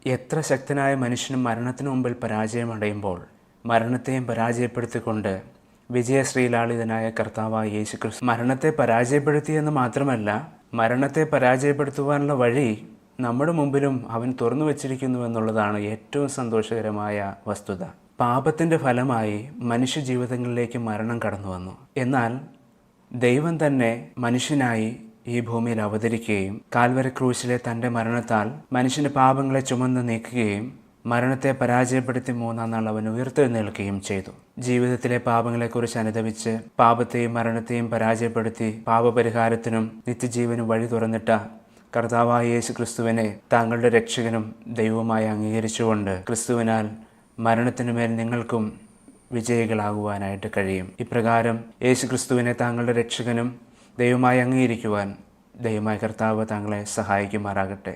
എത്ര ശക്തനായ മനുഷ്യനും മരണത്തിന് മുമ്പിൽ പരാജയമടയുമ്പോൾ മരണത്തെയും പരാജയപ്പെടുത്തിക്കൊണ്ട് വിജയശ്രീലാളിതനായ കർത്താവായ യേശുക്രിസ്തു മരണത്തെ പരാജയപ്പെടുത്തിയെന്ന് മാത്രമല്ല, മരണത്തെ പരാജയപ്പെടുത്തുവാനുള്ള വഴി നമ്മുടെ മുമ്പിലും അവൻ തുറന്നു വച്ചിരിക്കുന്നു എന്നുള്ളതാണ് ഏറ്റവും സന്തോഷകരമായ വസ്തുത. പാപത്തിൻ്റെ ഫലമായി മനുഷ്യജീവിതങ്ങളിലേക്ക് മരണം കടന്നു വന്നു. എന്നാൽ ദൈവം തന്നെ മനുഷ്യനായി ഈ ഭൂമിയിൽ അവതരിക്കുകയും കാൽവരി ക്രൂശിലെ തൻ്റെ മരണത്താൽ മനുഷ്യൻ്റെ പാപങ്ങളെ ചുമന്ന് നീക്കുകയും മരണത്തെ പരാജയപ്പെടുത്തി മൂന്നാം നാൾ അവൻ ഉയർത്തെഴുന്നേൽക്കുകയും ചെയ്തു. ജീവിതത്തിലെ പാപങ്ങളെക്കുറിച്ച് അനുദപിച്ച് പാപത്തെയും മരണത്തെയും പരാജയപ്പെടുത്തി പാപപരിഹാരത്തിനും നിത്യജീവനും വഴി തുറന്നിട്ട കർത്താവായ യേശു ക്രിസ്തുവിനെ താങ്കളുടെ രക്ഷകനും ദൈവവുമായി അംഗീകരിച്ചുകൊണ്ട് ക്രിസ്തുവിനാൽ മരണത്തിനുമേൽ നിങ്ങൾക്കും വിജയികളാകുവാനായിട്ട് കഴിയും. ഇപ്രകാരം യേശു ക്രിസ്തുവിനെ താങ്കളുടെ രക്ഷകനും ദൈവമായി അംഗീകരിക്കുവാൻ ദൈവമായ കർത്താവ് താങ്കളെ സഹായിക്കുമാറാകട്ടെ.